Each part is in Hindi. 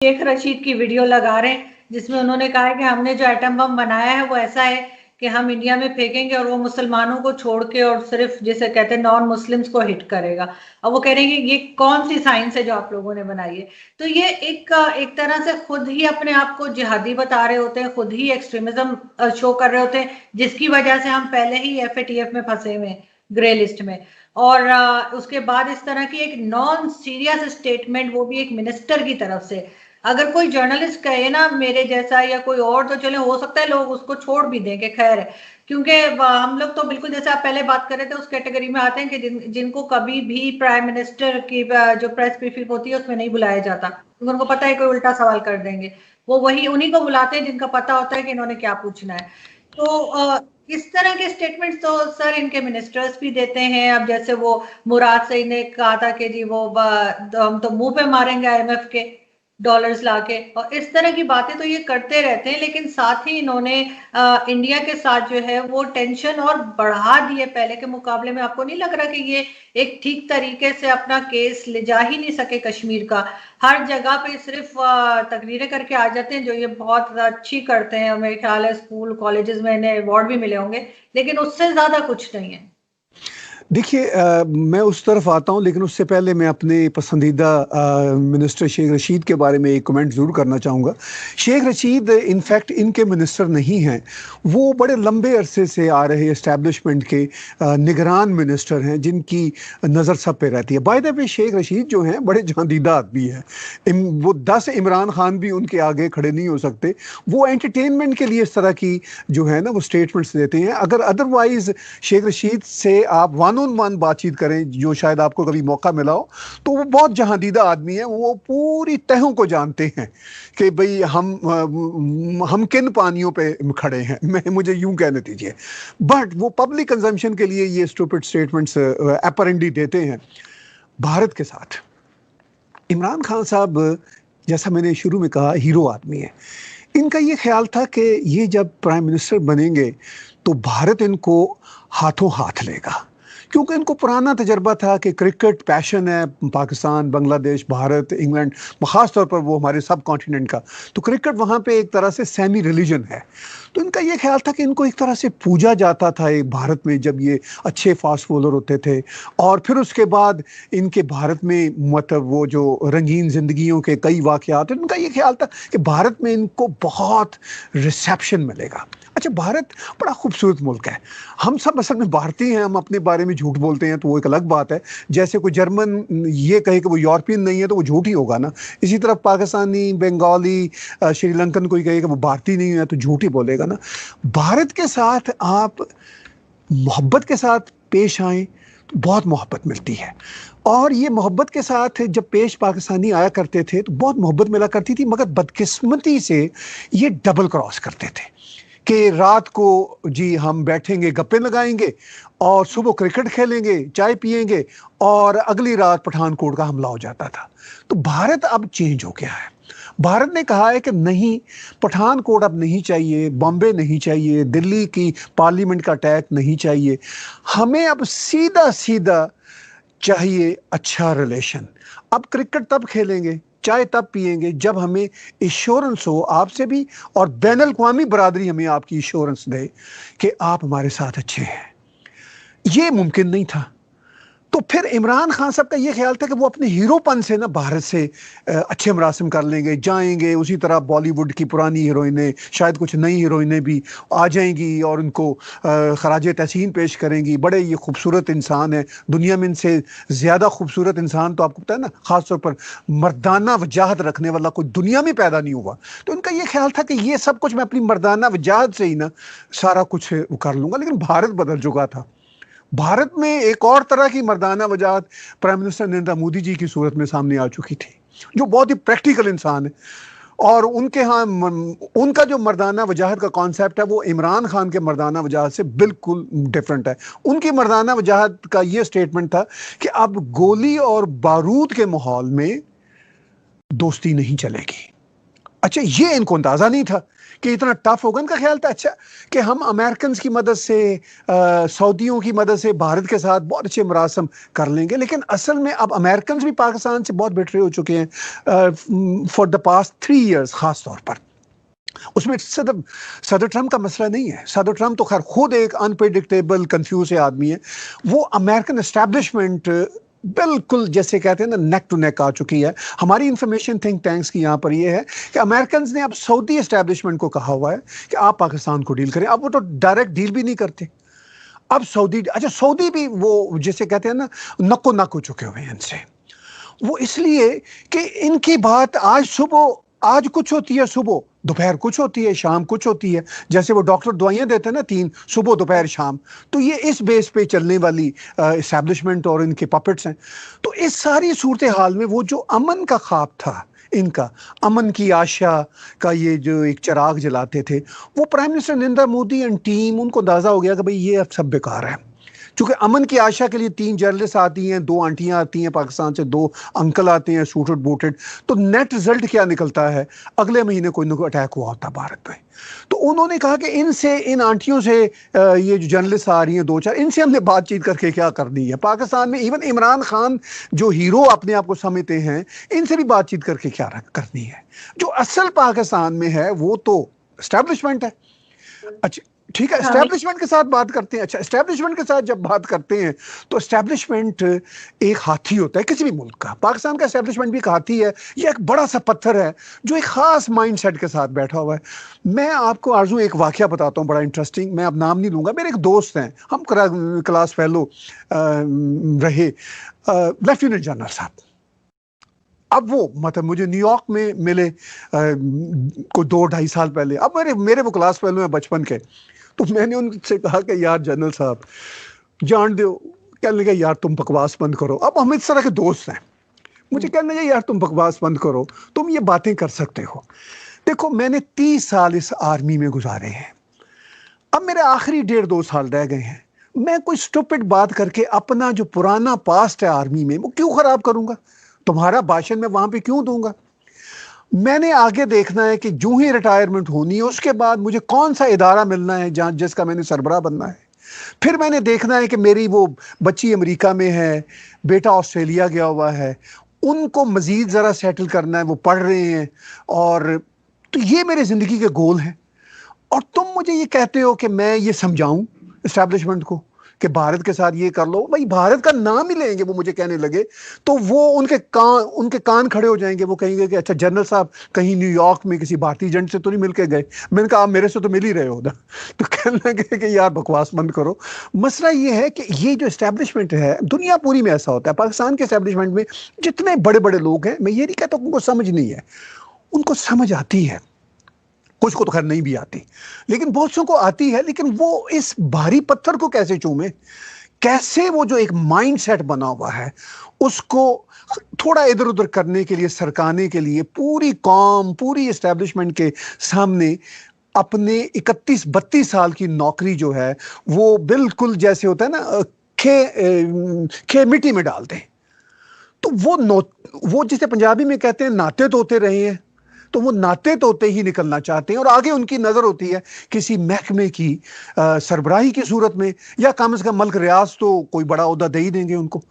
शेख रशीद की वीडियो लगा रहे हैं जिसमें उन्होंने कहा है कि हमने जो एटम बम बनाया है वो ऐसा है कि हम इंडिया में फेंकेंगे और वो मुसलमानों को छोड़ के और सिर्फ जिसे कहते हैं नॉन मुस्लिम्स को हिट करेगा। अब वो कह रहे हैं कि ये कौन सी साइंस है जो आप लोगों ने बनाई है। तो ये एक तरह से खुद ही अपने आप को जिहादी बता रहे होते हैं, खुद ही एक्सट्रीमिज्म शो कर रहे होते हैं, जिसकी वजह से हम पहले ही एफएटीएफ में फंसे हुए हैं, ग्रे लिस्ट में। और उसके बाद इस तरह की एक नॉन सीरियस स्टेटमेंट, वो भी एक मिनिस्टर की तरफ से। अगर कोई जर्नलिस्ट कहे ना मेरे जैसा या कोई और, तो चले हो सकता है लोग उसको छोड़ भी दें कि खैर है, क्योंकि हम लोग तो बिल्कुल जैसे आप पहले बात कर रहे थे उस कैटेगरी में आते हैं कि जिनको कभी भी प्राइम मिनिस्टर की जो प्रेस ब्रीफिंग होती है उसमें नहीं बुलाया जाता, क्योंकि उनको पता है कोई उल्टा सवाल कर देंगे। वो वही उन्हीं को बुलाते हैं जिनका पता होता है कि इन्होंने क्या पूछना है। तो इस तरह के स्टेटमेंट्स तो सर इनके मिनिस्टर्स भी देते हैं। अब जैसे वो मुराद सईद ने कहा था कि जी वो हम तो मुंह पे मारेंगे आईएमएफ के डॉलर्स लाके, और इस तरह की बातें तो ये करते रहते हैं। लेकिन साथ ही इन्होंने इंडिया के साथ जो है वो टेंशन और बढ़ा दिए पहले के मुकाबले में। आपको नहीं लग रहा कि ये एक ठीक तरीके से अपना केस ले जा ही नहीं सके कश्मीर का? हर जगह पे सिर्फ तकरीरें करके आ जाते हैं, जो ये बहुत अच्छी करते हैं, मेरे ख्याल है स्कूल कॉलेजेस में इन्हें अवार्ड भी मिले होंगे, लेकिन उससे ज्यादा कुछ नहीं है। देखिए, मैं उस तरफ आता हूँ, लेकिन उससे पहले मैं अपने पसंदीदा मिनिस्टर शेख रशीद के बारे में एक कमेंट ज़रूर करना चाहूँगा। शेख रशीद इनफैक्ट इनके मिनिस्टर नहीं हैं, वो बड़े लंबे अरसे से आ रहे इस्टेब्लिशमेंट के निगरान मिनिस्टर हैं, जिनकी नज़र सब पे रहती है। By the way, Sheikh Rashid जो हैं बड़े जांदीदा आदमी हैं। वो 10 इमरान खान भी उनके आगे खड़े नहीं हो सकते। वो एंटरटेनमेंट के लिए इस तरह की जो है ना वो स्टेटमेंट्स देते हैं। अगर अदरवाइज शेख रशीद से आप वन ऑन वन बातचीत करें, जो शायद आपको कभी मौका मिला हो, तो वो बहुत जहांदीदा आदमी है। वो पूरी तहों को जानते हैं कि भाई हम किन पानियों पे खड़े हैं, मुझे यूं कहने दीजिए। बट वो पब्लिक कंजम्पशन के लिए ये स्टूपिड स्टेटमेंट्स अपरेंटली देते हैं। भारत के साथ इमरान खान साहब, जैसा मैंने शुरू में कहा, हीरो आदमी है। इनका ये ख्याल था कि ये जब प्राइम मिनिस्टर बनेंगे तो भारत इनको हाथों हाथ लेगा, क्योंकि इनको पुराना तजर्बा था कि क्रिकेट पैशन है पाकिस्तान, बांग्लादेश, भारत, इंग्लैंड, ख़ास तौर पर वो हमारे सब कॉन्टिनेंट का, तो क्रिकेट वहाँ पे एक तरह से सेमी रिलीजन है। तो इनका ये ख्याल था कि इनको एक तरह से पूजा जाता था एक भारत में, जब ये अच्छे फास्ट बॉलर होते थे। और फिर उसके बाद इनके भारत में मतलब वो जो रंगीन ज़िंदगियों के कई वाक़यात, इनका ये ख्याल था कि भारत में इनको बहुत रिसेप्शन मिलेगा। अच्छा, भारत बड़ा खूबसूरत मुल्क है। हम सब असल में भारतीय हैं, हम अपने बारे में झूठ बोलते हैं तो वो एक अलग बात है। जैसे कोई जर्मन ये कहे कि वो यूरोपियन नहीं है तो वो झूठ ही होगा ना। इसी तरह पाकिस्तानी, बंगाली, श्रीलंकन कोई कहे कि वो भारतीय नहीं है तो झूठ ही बोलेगा ना। भारत के साथ आप मोहब्बत के साथ पेश आएँ तो बहुत मोहब्बत मिलती है। और ये मोहब्बत के साथ जब पेश पाकिस्तानी आया करते थे तो बहुत मोहब्बत मिला करती थी, मगर बदकिस्मती से ये डबल क्रॉस करते थे कि रात को जी हम बैठेंगे, गप्पे लगाएंगे, और सुबह क्रिकेट खेलेंगे, चाय पिएंगे, और अगली रात पठानकोट का हमला हो जाता था। तो भारत अब चेंज हो गया है। भारत ने कहा है कि नहीं, पठानकोट अब नहीं चाहिए, बॉम्बे नहीं चाहिए, दिल्ली की पार्लियामेंट का अटैक नहीं चाहिए। हमें अब सीधा सीधा चाहिए अच्छा रिलेशन। अब क्रिकेट तब खेलेंगे, चाय तब पिएंगे जब हमें इंश्योरेंस हो आपसे भी, और बैन अल-अक़वामी बरादरी हमें आपकी इंश्योरेंस दे कि आप हमारे साथ अच्छे हैं। ये मुमकिन नहीं था। तो फिर इमरान खान साहब का ये ख्याल था कि वो अपने हीरोपन से ना भारत से अच्छे मरासिम कर लेंगे, जाएंगे। उसी तरह बॉलीवुड की पुरानी हीरोइनें, शायद कुछ नई हीरोइनें भी आ जाएंगी और उनको खराज तहसीन पेश करेंगी। बड़े ये खूबसूरत इंसान है, दुनिया में इनसे ज़्यादा खूबसूरत इंसान तो आपको पता है ना, ख़ास तौर पर मर्दाना वजाहत रखने वाला कोई दुनिया में पैदा नहीं हुआ। तो इनका ये ख्याल था कि ये सब कुछ मैं अपनी मर्दाना वजाहत से ही ना सारा कुछ कर लूँगा। लेकिन भारत बदल चुका था। भारत में एक और तरह की मर्दाना वजाहत प्राइम मिनिस्टर नरेंद्र मोदी जी की सूरत में सामने आ चुकी थी, जो बहुत ही प्रैक्टिकल इंसान है। और उनके यहाँ उनका जो मर्दाना वजाहत का कॉन्सेप्ट है वो इमरान खान के मर्दाना वजाहत से बिल्कुल डिफरेंट है। उनकी मर्दाना वजाहत का ये स्टेटमेंट था कि अब गोली और बारूद के माहौल में दोस्ती नहीं चलेगी। अच्छा, ये इनको अंदाजा नहीं था कि इतना टफ होगा। इनका ख्याल था अच्छा कि हम अमेरिकन की मदद से, सऊदियों की मदद से भारत के साथ बहुत अच्छे मरासम कर लेंगे। लेकिन असल में अब अमेरिकन भी पाकिस्तान से बहुत बेटरे हो चुके हैं फॉर द पास्ट 3 years खास तौर पर। उसमें सदर ट्रम्प का मसला नहीं है। सदर ट्रम्प तो खैर खुद एक अनप्रेडिक्टेबल कंफ्यूज आदमी है। वो अमेरिकन एस्टैब्लिशमेंट बिल्कुल जैसे कहते हैं ना, नेक टू नेक आ चुकी है। हमारी इंफॉर्मेशन थिंक टैंक्स की यहाँ पर ये है कि अमेरिकन ने अब सऊदी एस्टैब्लिशमेंट को कहा हुआ है कि आप पाकिस्तान को डील करें। अब वो तो डायरेक्ट डील भी नहीं करते। अब सऊदी, अच्छा सऊदी भी वो जिसे कहते हैं ना, नक्को नक हो चुके हुए हैं इनसे। वो इसलिए कि इनकी बात आज सुबह, आज कुछ होती है सुबह, दोपहर कुछ होती है, शाम कुछ होती है। जैसे वो डॉक्टर दवाइयां देते हैं ना, 3 सुबह दोपहर शाम, तो ये इस बेस पे चलने वाली इस्टेब्लिशमेंट और इनके पपेट्स हैं। तो इस सारी सूरत हाल में वो जो अमन का ख्वाब था इनका, अमन की आशा का ये जो एक चिराग जलाते थे, वो prime minister Narendra Modi and team, उनको अंदाजा हो गया कि भाई ये अब सब बेकार है। क्योंकि अमन की आशा के लिए 3 जर्नलिस्ट आती हैं, 2 आंटियां आती हैं पाकिस्तान से, 2 अंकल आते हैं सूटेड बूटेड, तो नेट रिजल्ट क्या निकलता है, अगले महीने कोई ना कोई अटैक हुआ होता भारत में। तो उन्होंने कहा कि इनसे, इन आंटियों से, ये जो जर्नलिस्ट आ रही हैं 2-4, इनसे हमने बातचीत करके क्या करनी है। पाकिस्तान में इवन इमरान खान जो हीरो अपने आप को समझते हैं, इनसे भी बातचीत करके क्या करनी है। जो असल पाकिस्तान में है वो तो एस्टैब्लिशमेंट है। अच्छा ठीक है, एस्टैब्लिशमेंट के साथ बात करते हैं। अच्छा, एस्टैब्लिशमेंट के साथ जब बात करते हैं तो एस्टैब्लिशमेंट एक हाथी होता है किसी भी मुल्क का। पाकिस्तान का एस्टैब्लिशमेंट भी एक हाथी है। ये एक बड़ा सा पत्थर है जो एक खास माइंडसेट के साथ बैठा हुआ है। मैं आपको आरजू एक वाकया बताता हूँ बड़ा इंटरेस्टिंग। मैं अब नाम नहीं लूंगा। मेरे एक दोस्त हैं, हम क्लास फेलो रहे, लेफ्टिनेंट जनरल साहब। अब वो मतलब मुझे न्यूयॉर्क में मिले कोई 2-2.5 साल पहले। अब मेरे वो क्लास फेलो हैं बचपन के। तो मैंने उनसे कहा कि यार जनरल साहब जान दो। कहने लगे यार तुम बकवास बंद करो। अब हम इस तरह के दोस्त हैं। मुझे कहने लगे यार तुम बकवास बंद करो, तुम ये बातें कर सकते हो। देखो मैंने 30 साल इस आर्मी में गुजारे हैं। अब मेरे आखिरी 1.5-2 साल रह गए हैं। मैं कोई स्टूपिड बात करके अपना जो पुराना पास्ट है आर्मी में वो क्यों खराब करूंगा? तुम्हारा भाषण मैं वहां पे क्यों दूंगा? मैंने आगे देखना है कि जो ही रिटायरमेंट होनी है उसके बाद मुझे कौन सा इदारा मिलना है जहां जिसका मैंने सरबराह बनना है। फिर मैंने देखना है कि मेरी वो बच्ची अमेरिका में है, बेटा ऑस्ट्रेलिया गया हुआ है, उनको मजीद ज़रा सेटल करना है, वो पढ़ रहे हैं। और तो ये मेरे ज़िंदगी के गोल हैं। और तुम मुझे ये कहते हो कि मैं ये समझाऊं इस्टेब्लिशमेंट को कि भारत के साथ ये कर लो। भाई भारत का नाम ही लेंगे वो मुझे कहने लगे तो वो उनके कान खड़े हो जाएंगे। वो कहेंगे कि अच्छा जनरल साहब कहीं न्यूयॉर्क में किसी भारतीय एजेंट से तो नहीं मिल के गए? मैंने कहा आप मेरे से तो मिल ही रहे हो ना। तो कहने लगे कि यार बकवास बंद करो। मसला ये है कि ये जो इस्टेब्लिशमेंट है दुनिया पूरी में ऐसा होता है। पाकिस्तान के इस्टेब्लिशमेंट में जितने बड़े बड़े लोग हैं, मैं ये नहीं कहता उनको समझ नहीं है, उनको समझ आती है। कुछ को तो खैर नहीं भी आती, लेकिन बहुत सौ को आती है। लेकिन वो इस भारी पत्थर को कैसे चूमे, कैसे वो जो एक माइंडसेट बना हुआ है उसको थोड़ा इधर उधर करने के लिए, सरकाने के लिए पूरी कौम, पूरी एस्टेब्लिशमेंट के सामने अपने 31-32 साल की नौकरी जो है वो बिल्कुल जैसे होता है ना खे मिट्टी में डाल दें। तो वो जिसे पंजाबी में कहते हैं नाते तोते रहे हैं, तो वो नाते तोते ही निकलना चाहते हैं। और आगे उनकी नजर होती है किसी महकमे की सरबराही की सूरत में, या कम से कम मल्क रियाज तो कोई बड़ा ओहदा दे ही देंगे उनको।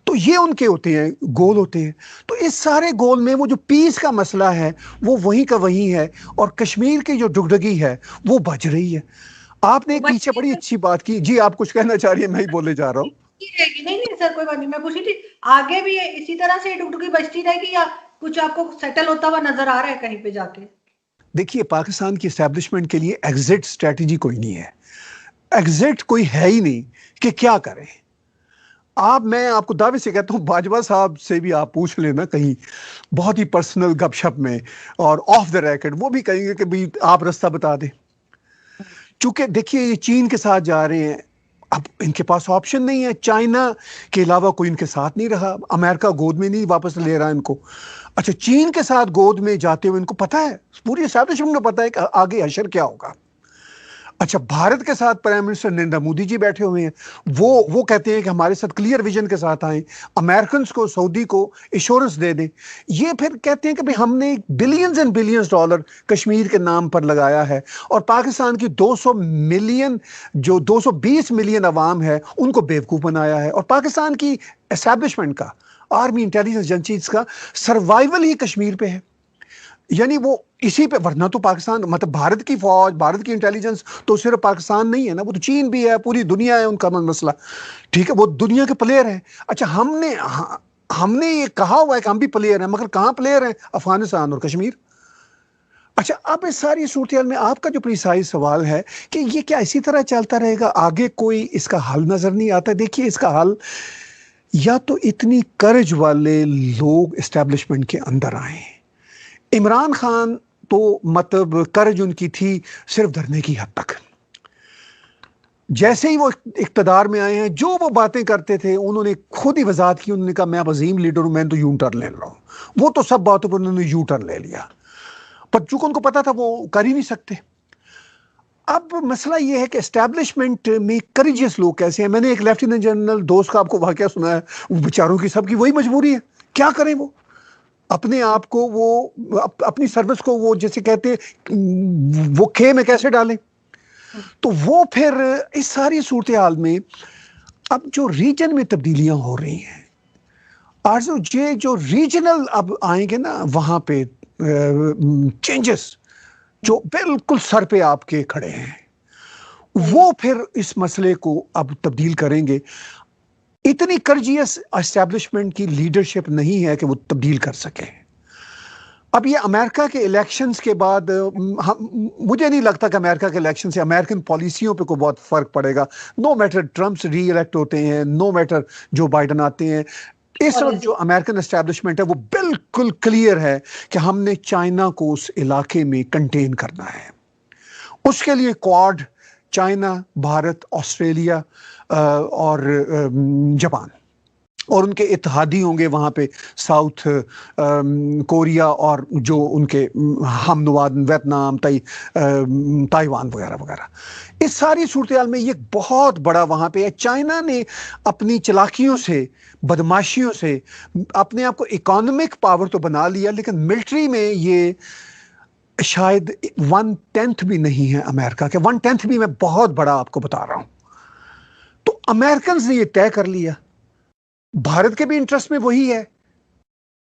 तो ये उनके होते हैं गोल होते हैं। तो इस सारे गोल में वो जो पीस का मसला है वो वहीं का वहीं है, और कश्मीर की जो डुगडगी है वो बज रही है। आपने एक पीछे बड़ी अच्छी बात की जी, आप कुछ कहना चाह रही है, मैं ही बोले जा रहा हूँ। नहीं नहीं सर कोई बात नहीं, मैं पूछ रही थी आगे भी इसी तरह से डुगडुगी बजती रहेगी या कुछ आपको सेटल होता हुआ नजर आ रहा है कहीं पे जाके? देखिए पाकिस्तान की एस्टैब्लिशमेंट के लिए एग्जिट स्ट्रेटजी कोई नहीं है। एग्जिट कोई है ही नहीं कि क्या करें। मैं आपको दावे से कहता हूं, बाजवा साहब से भी आप पूछ लेना कहीं बहुत ही पर्सनल गपशप में और ऑफ द रैकेट, वो भी कहेंगे कि भाई आप रास्ता बता दें। चूंकि देखिए ये चीन के साथ जा रहे हैं, अब इनके पास ऑप्शन नहीं है। चाइना के अलावा कोई इनके साथ नहीं रहा। अमेरिका गोद में नहीं वापस ले रहा इनको। अच्छा, चीन के साथ गोद में जाते हुए इनको पता है, पूरी एस्टैब्लिशमेंट को पता है कि आगे हशर क्या होगा। अच्छा, भारत के साथ प्राइम मिनिस्टर नरेंद्र मोदी जी बैठे हुए हैं, वो कहते हैं कि हमारे साथ क्लियर विजन के साथ आए, अमेरिकन को, सऊदी को एश्योरेंस दे दें। ये फिर कहते हैं कि भाई हमने billions and billions dollar Kashmir के नाम पर लगाया है, और पाकिस्तान की 200 मिलियन, जो 220 मिलियन अवाम है, उनको बेवकूफ़ बनाया है, और पाकिस्तान की एस्टैब्लिशमेंट का, आर्मी, इंटेलिजेंस एजेंसीज का सर्वाइवल ही कश्मीर पे है। यानी वो इसी पे, वरना तो पाकिस्तान, मतलब भारत की फौज, भारत की इंटेलिजेंस तो सिर्फ पाकिस्तान नहीं है ना, वो तो चीन भी है, पूरी दुनिया है उनका मसला। ठीक है, वो दुनिया के प्लेयर हैं। अच्छा, हमने ये कहा हुआ है कि हम भी प्लेयर हैं, मगर कहाँ प्लेयर हैं? अफगानिस्तान और कश्मीर। अच्छा, अब इस सारी सूरत में आपका जो प्रिसाइज सवाल है कि ये क्या इसी तरह चलता रहेगा, आगे कोई इसका हल नजर नहीं आता। देखिए, इसका हल या तो इतनी कर्ज वाले लोग एस्टेब्लिशमेंट के अंदर आए। इमरान खान तो मतलब कर्ज उनकी थी सिर्फ धरने की हद तक। जैसे ही वो इख्तदार में आए हैं, जो वो बातें करते थे उन्होंने खुद ही वजाहत की, उन्होंने कहा मैं अजीम लीडर हूं, मैं तो यू टर्न ले रहा हूं। वो तो सब बातों पर उन्होंने यू टर्न ले लिया, पर चूंकि उनको पता था वो कर ही नहीं सकते। अब मसला ये है कि एस्टैब्लिशमेंट में करेजियस लोग कैसे हैं। मैंने एक लेफ्टिनेंट जनरल दोस्त का आपको वाकया सुनाया, वो बेचारों की सबकी वही मजबूरी है, क्या करें वो अपने आप को, वो अपनी सर्विस को, वो जैसे कहते हैं वो खे में कैसे डालें। तो वो फिर इस सारी सूरत हाल में अब जो रीजन में तब्दीलियां हो रही हैं, आरज़ू, ये जो रीजनल अब आएंगे ना, वहां पे चेंजेस जो बिल्कुल सर पे आपके खड़े हैं, वो फिर इस मसले को अब तब्दील करेंगे। इतनी कर्जियस एस्टैब्लिशमेंट की लीडरशिप नहीं है कि वो तब्दील कर सके। अब ये अमेरिका के इलेक्शंस के बाद मुझे नहीं लगता कि अमेरिका के इलेक्शन से अमेरिकन पॉलिसियों पे कोई बहुत फर्क पड़ेगा। नो मैटर ट्रम्प री इलेक्ट होते हैं, नो मैटर जो बाइडन आते हैं, इस वक्त जो अमेरिकन एस्टैब्लिशमेंट है वो बिल्कुल क्लियर है कि हमने चाइना को उस इलाके में कंटेन करना है। उसके लिए क्वाड, चाइना, भारत, ऑस्ट्रेलिया और जापान और उनके इत्तेहादी होंगे वहाँ पे, साउथ कोरिया और जो उनके हमनुवाद, वियतनाम, ताइवान वगैरह वगैरह। इस सारी सूरत हाल में ये बहुत बड़ा वहाँ पे है। चाइना ने अपनी चालाकियों से, बदमाशियों से अपने आप को इकोनॉमिक पावर तो बना लिया, लेकिन मिलिट्री में ये शायद 1/10 भी नहीं है अमेरिका के। 1/10 भी मैं बहुत बड़ा आपको बता रहा हूँ। तो अमेरिकन ने ये तय कर लिया, भारत के भी इंटरेस्ट में वही है,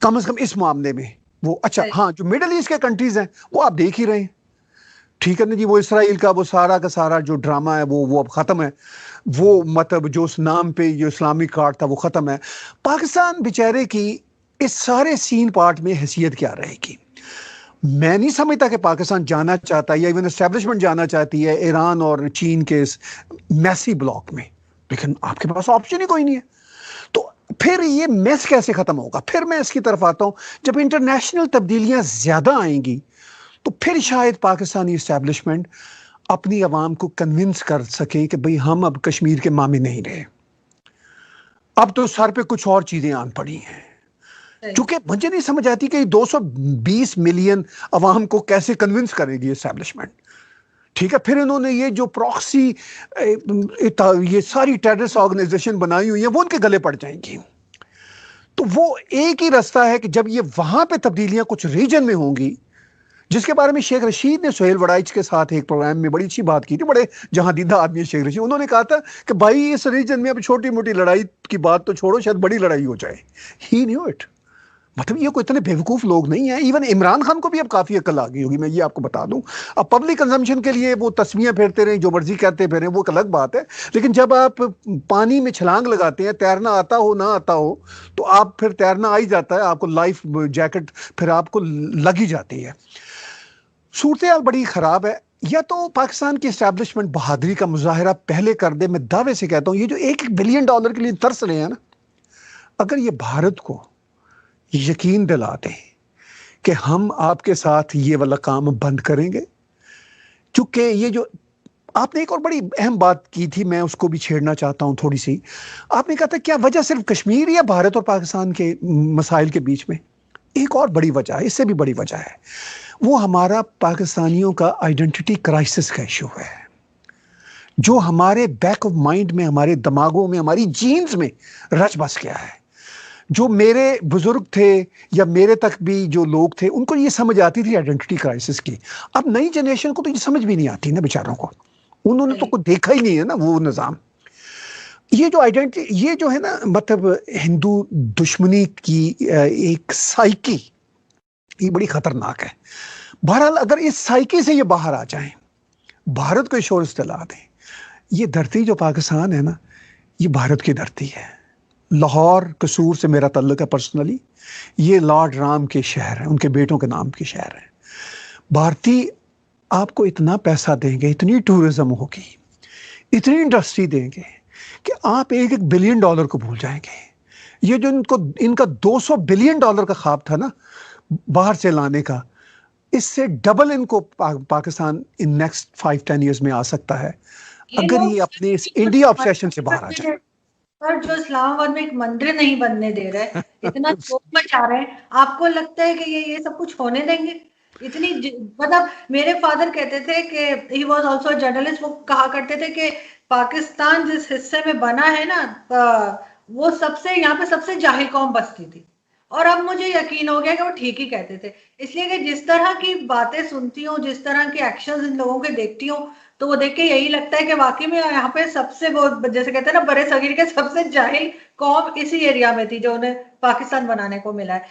कम से कम इस मामले में वो। अच्छा हाँ, जो मिडिल ईस्ट के कंट्रीज हैं वो आप देख ही रहे हैं, ठीक है ना जी। वो इसराइल का वो सारा का सारा जो ड्रामा है वो अब खत्म है। वो मतलब जो उस नाम पे जो इस्लामिक कार्ड था वो खत्म है। पाकिस्तान बेचारे की इस सारे सीन पार्ट में हैसियत क्या रहेगी? मैं नहीं समझता कि पाकिस्तान जाना चाहता है या इवन एस्टेब्लिशमेंट जाना चाहती है ईरान और चीन के इस मैसी ब्लॉक में, लेकिन आपके पास ऑप्शन ही कोई नहीं है। तो फिर ये मैस कैसे खत्म होगा? फिर मैं इसकी तरफ आता हूं, जब इंटरनेशनल तब्दीलियां ज्यादा आएंगी तो फिर शायद पाकिस्तानी एस्टैब्लिशमेंट अपनी आवाम को कन्विंस कर सके कि भाई हम अब कश्मीर के मामे नहीं रहे, अब तो सर पे कुछ और चीजें आन पड़ी हैं। क्योंकि मुझे नहीं समझ आती कि 220 मिलियन अवाम को कैसे कन्विंस करेगी एस्टैब्लिशमेंट। ठीक है, फिर इन्होंने ये जो प्रॉक्सी, ये सारी टेररिस्ट ऑर्गेनाइजेशन बनाई हुई है, वो उनके गले पड़ जाएंगी। तो वो एक ही रास्ता है कि जब ये वहां पे तब्दीलियां कुछ रीजन में होंगी, जिसके बारे में शेख रशीद ने सुहेल वड़ाइच के साथ एक प्रोग्राम में बड़ी अच्छी बात की थी। बड़े जहां दीदा आदमी है शेख रशीद, उन्होंने कहा था कि भाई इस रीजन में अब छोटी मोटी लड़ाई की बात तो छोड़ो, शायद बड़ी लड़ाई हो जाए। ही न्यू इट। मतलब ये कोई इतने बेवकूफ लोग नहीं है। इवन इमरान खान को भी अब काफी अकल आ गई होगी, मैं ये आपको बता दूं। अब पब्लिक कंजम्पशन के लिए वो तस्वीरें फेरते रहे, जो मर्जी कहते फिर, वो एक अलग बात है। लेकिन जब आप पानी में छलांग लगाते हैं, तैरना आता हो ना आता हो, तो आप फिर तैरना आ ही जाता है, आपको लाइफ जैकेट फिर आपको लग ही जाती है। सूरत हाल बड़ी खराब है। या तो पाकिस्तान की एस्टैब्लिशमेंट बहादुरी का मुजाहरा पहले कर दे। मैं दावे से कहता हूं, ये जो $1 बिलियन के लिए तरस रहे हैं ना, अगर ये भारत को यकीन दिला दें कि हम आपके साथ ये वाला काम बंद करेंगे, क्योंकि ये जो आपने एक और बड़ी अहम बात की थी, मैं उसको भी छेड़ना चाहता हूं थोड़ी सी। आपने कहा था क्या वजह सिर्फ कश्मीर या भारत और पाकिस्तान के मसाइल के बीच में? एक और बड़ी वजह है, इससे भी बड़ी वजह है, वो हमारा पाकिस्तानियों का आइडेंटिटी क्राइसिस का इशू है। जो हमारे बैक ऑफ माइंड में, हमारे दिमागों में, हमारी जीन्स में रच बस गया है। जो मेरे बुजुर्ग थे या मेरे तक भी जो लोग थे, उनको ये समझ आती थी आइडेंटिटी क्राइसिस की। अब नई जनरेशन को तो ये समझ भी नहीं आती ना बेचारों को, उन्होंने तो कुछ देखा ही नहीं है ना वो निज़ाम। ये जो आइडेंटिटी, ये जो है ना, मतलब हिंदू दुश्मनी की एक साइकी, ये बड़ी खतरनाक है। बहरहाल अगर इस साइकी से ये बाहर आ जाएं, भारत को इंश्योरेंस दिला दें, ये धरती जो पाकिस्तान है ना, ये भारत की धरती है। लाहौर कसूर से मेरा ताल्लुक है पर्सनली। ये लॉर्ड राम के शहर है, उनके बेटों के नाम के शहर है। भारतीय आपको इतना पैसा देंगे, इतनी टूरिज्म होगी, इतनी इंडस्ट्री देंगे कि आप $1 बिलियन को भूल जाएंगे। ये जो इनका $200 बिलियन का ख्वाब था ना बाहर से लाने का, इससे डबल इनको पाकिस्तान इन नेक्स्ट 5-10 ईयर्स में आ सकता है, अगर ये अपने इस इंडिया ऑब्सेशन से बाहर आ जाए। पर जो इस्लामाबाद में एक मंदिर नहीं बनने दे रहे, इतना शोर मचा रहे हैं, आपको लगता है कि ये सब कुछ होने देंगे? इतनी मतलब मेरे फादर कहते थे कि ही वाज आल्सो जर्नलिस्ट, वो कहा करते थे कि पाकिस्तान जिस हिस्से में बना है ना, वो सबसे यहाँ पे सबसे जाहिल कौम बसती थी। और अब मुझे यकीन हो गया कि वो ठीक ही कहते थे, इसलिए कि जिस तरह की बातें सुनती हूँ, जिस तरह के एक्शंस इन लोगों के देखती हूँ, तो वो देख के यही लगता है कि वाकई में यहाँ पे सबसे, वो जैसे कहते हैं ना, बड़े सगीर के सबसे जाहिल कौम इसी एरिया में थी जो उन्हें पाकिस्तान बनाने को मिला है।